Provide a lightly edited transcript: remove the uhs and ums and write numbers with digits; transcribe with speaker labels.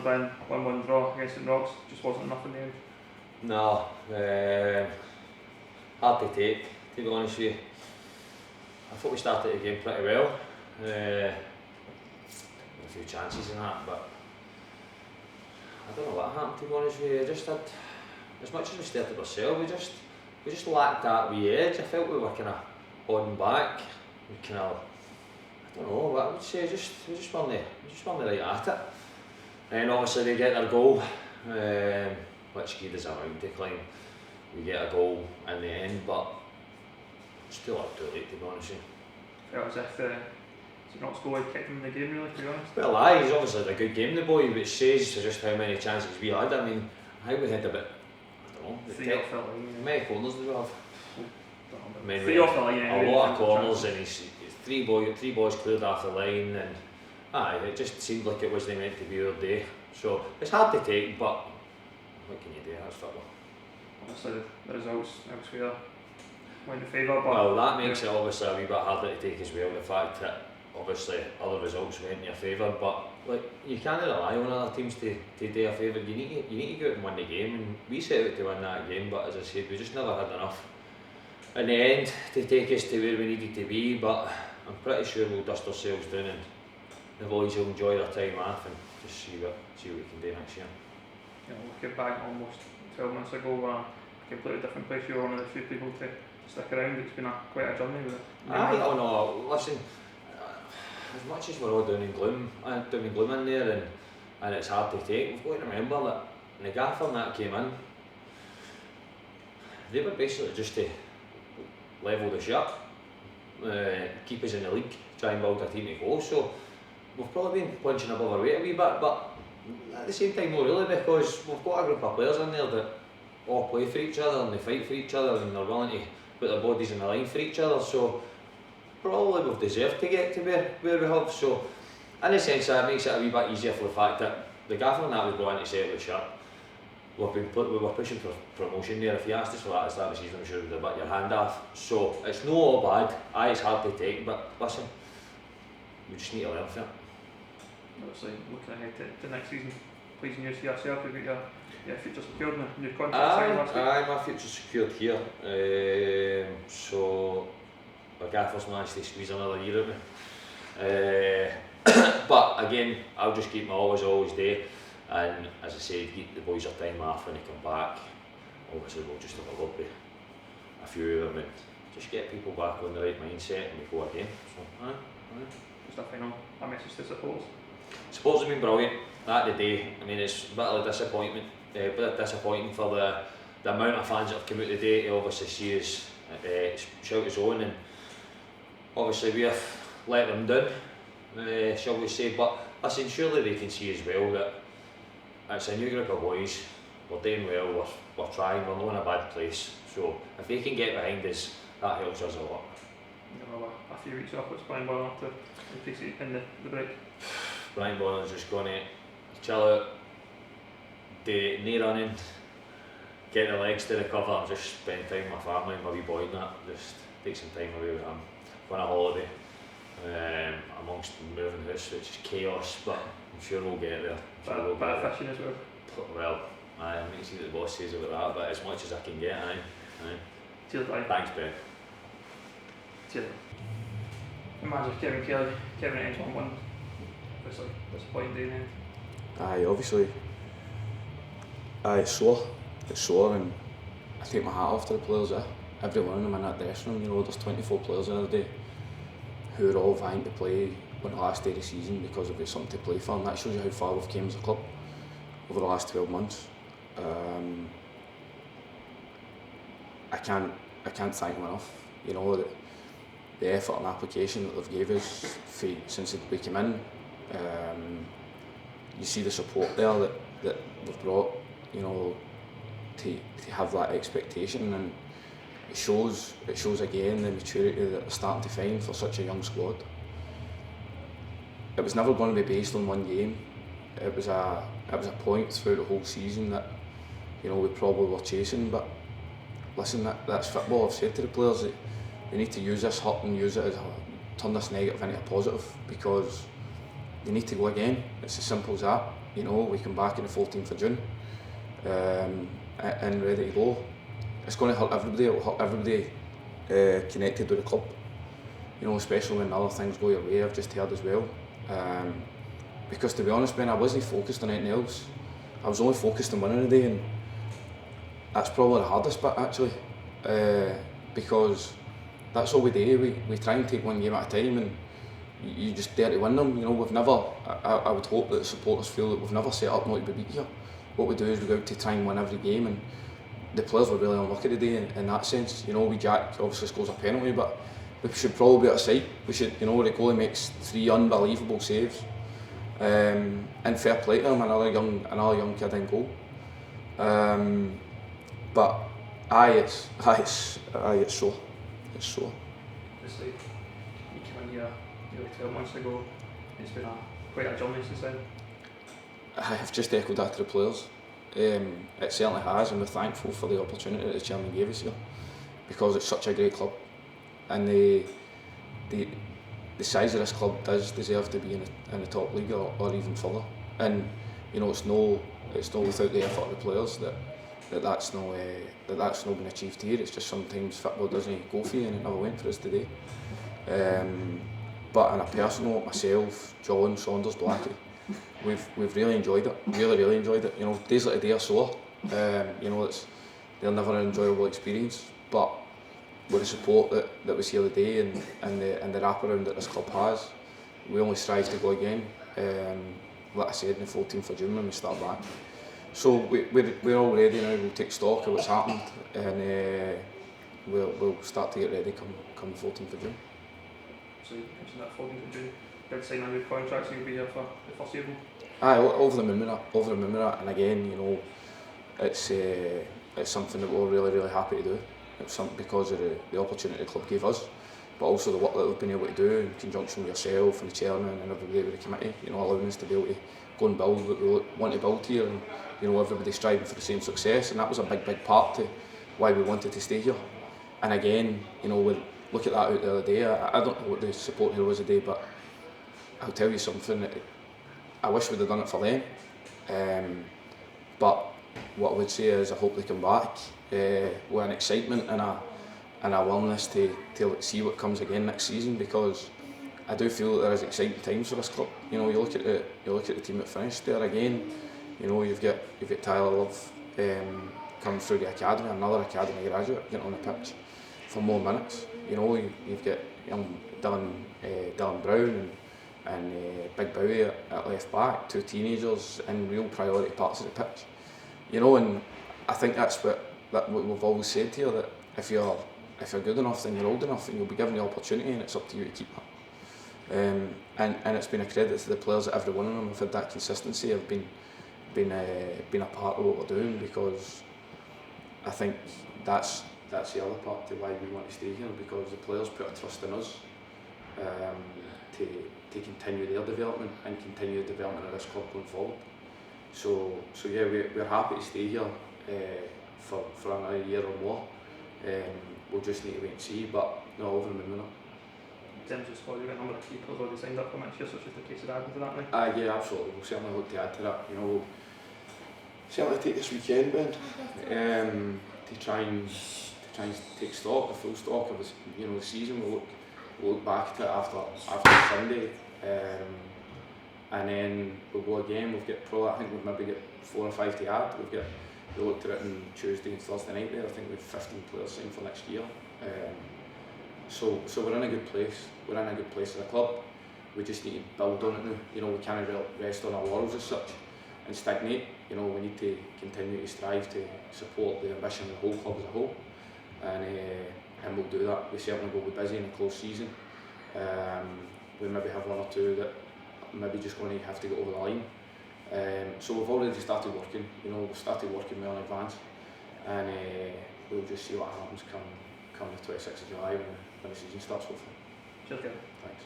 Speaker 1: ended up being 1-1 draw against St Rochs. Just wasn't enough in the end.
Speaker 2: No, hard to take, to be honest with you. I thought we started the game pretty well. A few chances in that, but I don't know what happened, to be honest with you. I just had, as much as we started ourselves, we just lacked that wee edge. I felt we were kind of holding back. We kind of, I don't know what I would say, we just weren't right at it. And obviously they get their goal, which gave us a mountain to climb. We get a goal in the end, but still up too late, to be honest with you.
Speaker 1: Felt as if St Rochs goal had kept him in the game, really, to be honest.
Speaker 2: Well, aye, he's obviously had a good game, the boy, which says just how many chances we had. I mean, I think we had about, I don't know,
Speaker 1: 3 off the line.
Speaker 2: How many corners did we have?
Speaker 1: I mean, 3 off the line, yeah.
Speaker 2: A lot of corners, and he's three boys cleared off the line, and aye, it just seemed like it wasn't meant to be our day. So it's hard to take, but what can you do? That's football.
Speaker 1: Obviously, the results elsewhere went in favour, but
Speaker 2: well, that makes it obviously a wee bit harder to take as well. The fact that obviously other results went in your favour, but like you can't rely on other teams to do a favour. You need to go out and win the game, and we set out to win that game. But as I said, we just never had enough in the end to take us to where we needed to be. But I'm pretty sure we'll dust ourselves down, and the boys will enjoy their time off and just see what we can do next year.
Speaker 1: You know, looking back almost 12 months ago, a completely different place. You were one of the few people to stick around. It's been quite a journey with it.
Speaker 2: Oh no, listen, as much as we're all down in gloom in there, and it's hard to take, we've got to remember that the gaffer that came in, they were basically just to level the ship, keep us in the league, try and build a team to go. So we've probably been punching above our weight a wee bit, but at the same time not really, because we've got a group of players in there that all play for each other and they fight for each other and they're willing to put their bodies in the line for each other. So probably we've deserved to get to where we have. So in a sense that makes it a wee bit easier for the fact that the gaffer and that was brought in to settle the ship. We were pushing for promotion there. If you asked us for that at the start of the season, I'm sure we'd have bit your hand off. So it's no all bad. Aye, it's hard to take, but listen, we just need to learn from it.
Speaker 1: Obviously, looking ahead to next season, pleasing news for yourself. You've got your future secured and a new contract signed last week. Aye,
Speaker 2: my future's secured here. So my gaffer's managed to squeeze another year out of me. But again, I'll just keep my always do. And as I said, keep the boys their time off when they come back. Obviously, we'll just have a look with a few of them and just get people back on the right mindset and we go again. So,
Speaker 1: just a final message to supporters.
Speaker 2: Supporters have been brilliant. That the day. I mean, it's a bit of a disappointment. Disappointing for the amount of fans that have come out today to obviously see us shout us on, and obviously we have let them down, shall we say. But listen, surely they can see as well that it's a new group of boys. We're doing well. We're trying. We're not in a bad place. So if they can get behind us, that helps us a lot.
Speaker 1: Well, a few weeks off, what's Bryan Boylan up to in the break?
Speaker 2: Bryan Boylan's just going to chill out, do knee running, get the legs to recover, and just spend time with my family and my wee boy and that. Just take some time away with him. Go on a holiday amongst moving house, which is chaos, but I'm sure we'll get there.
Speaker 1: Bit of fishing as well.
Speaker 2: Well, I need to see what the boss says about that, but as much as I can get, aye.
Speaker 1: Cheers, Bryan.
Speaker 2: Thanks, Ben.
Speaker 1: Cheers. Imagine Kevin ends 1-1. Obviously, disappointing day in the end.
Speaker 3: Aye, obviously. Aye, it's sore, and I take my hat off to the players there. Every one of them in that dressing room, you know, there's 24 players the other day who are all vying to play on the last day of the season because they've got something to play for, and that shows you how far we've came as a club over the last 12 months. I can't thank them enough. You know, the effort and application that they've gave us since we came in. You see the support there that they've brought, you know, to have that expectation, and it shows again the maturity that they're starting to find for such a young squad. It was never going to be based on one game. It was a point through the whole season that, you know, we probably were chasing. But listen, that's football. I've said to the players that we need to use this hurt and use it turn this negative into a positive, because you need to go again. It's as simple as that. You know, we come back on the 14th of June and ready to go. It's going to hurt everybody. It will hurt everybody connected with the club. You know, especially when other things go your way. I've just heard as well. Because to be honest, Ben, I wasn't focused on anything else. I was only focused on winning the day, and that's probably the hardest bit actually. Because that's all we do. We try and take one game at a time, and you just dare to win them. You know, we've never. I would hope that the supporters feel that we've never set up not to be beat here. What we do is we go out to try and win every game, and the players were really unlucky today in that sense. You know, Jack obviously scores a penalty, but we should probably be outside. We should, you know, the goalie makes 3 unbelievable saves, and fair play to him, another young kid in goal. But it's sore. It's sore.
Speaker 1: It's like you came in here nearly 12 months ago. It's been quite a journey since then.
Speaker 3: I've just echoed that to the players. It certainly has, and we're thankful for the opportunity that the chairman gave us here, because it's such a great club, and the size of this club does deserve to be in the top league or even further. And you know, it's no without the effort of the players that's not been achieved here. It's just sometimes football doesn't go for you, and it never went for us today. But on a personal note, myself, John, Saunders, Blackie, we've really enjoyed it. Really enjoyed it. You know, days like today are sore. You know, they're never an enjoyable experience. But with the support that was here today and the wraparound that this club has, we only strive to go again. Like I said, on the 14th of June when we start back. So we're all ready now. We'll take stock of what's happened, and we'll start to get ready come the 14th of June.
Speaker 1: So you mentioned that 14th of June. Did sign a new contract, so you'll be here for the foreseeable.
Speaker 3: Aye, over the moon with that, and again, you know, it's something that we're really happy to do. It's something because of the opportunity the club gave us, but also the work that we've been able to do in conjunction with yourself and the chairman and everybody with the committee. You know, allowing us to be able to go and build what we want to build here, and you know, everybody striving for the same success, and that was a big part to why we wanted to stay here. And again, you know, we'll look at that out the other day. I don't know what the support here was today, but I'll tell you something. I wish we'd have done it for them. But what I would say is I hope they come back with an excitement and a willingness to see what comes again next season, because I do feel that there is exciting times for this club. You know, you look at the team that finished there again. You know, you've got Tyler Love coming through the academy, another academy graduate getting on the pitch for more minutes. You know, you've got young Dylan Brown and Big Bowie at left back, 2 teenagers in real priority parts of the pitch. You know, and I think that's what we've always said here, that if you're good enough, then you're old enough, and you'll be given the opportunity, and it's up to you to keep that. And it's been a credit to the players that every one of them have had that consistency, have been a part of what we're doing, because I think that's the other part to why we want to stay here, because the players put a trust in us to continue their development and continue the development of this club going forward. So yeah, we're happy to stay here for another year or more. We'll just need to wait and see, but no, over the moon.
Speaker 1: In terms of squad, you've got a number of keepers already signed up for next year, so it's just a case of adding to that now.
Speaker 3: Yeah, absolutely. We'll certainly look to add to that. You know, we'll certainly take this weekend, Ben, to try and take stock, a full stock of the season. We'll look back to it after Sunday, and then we'll go again. I think we've maybe got 4 or 5 to add. We looked at it on Tuesday and Thursday night there. I think we've 15 players signed for next year. So we're in a good place. We're in a good place as a club. We just need to build on it now. You know, we can't rest on our laurels as such and stagnate. You know, we need to continue to strive to support the ambition of the whole club as a whole, and we'll do that. We certainly will be busy in a close season. We maybe have 1 or 2 that maybe just going to have to get over the line. So we've already started working. You know, we've started working well in advance, and we'll just see what happens come the 26th of July when the season starts, hopefully.
Speaker 1: Cheers, Kevin.
Speaker 3: Thanks.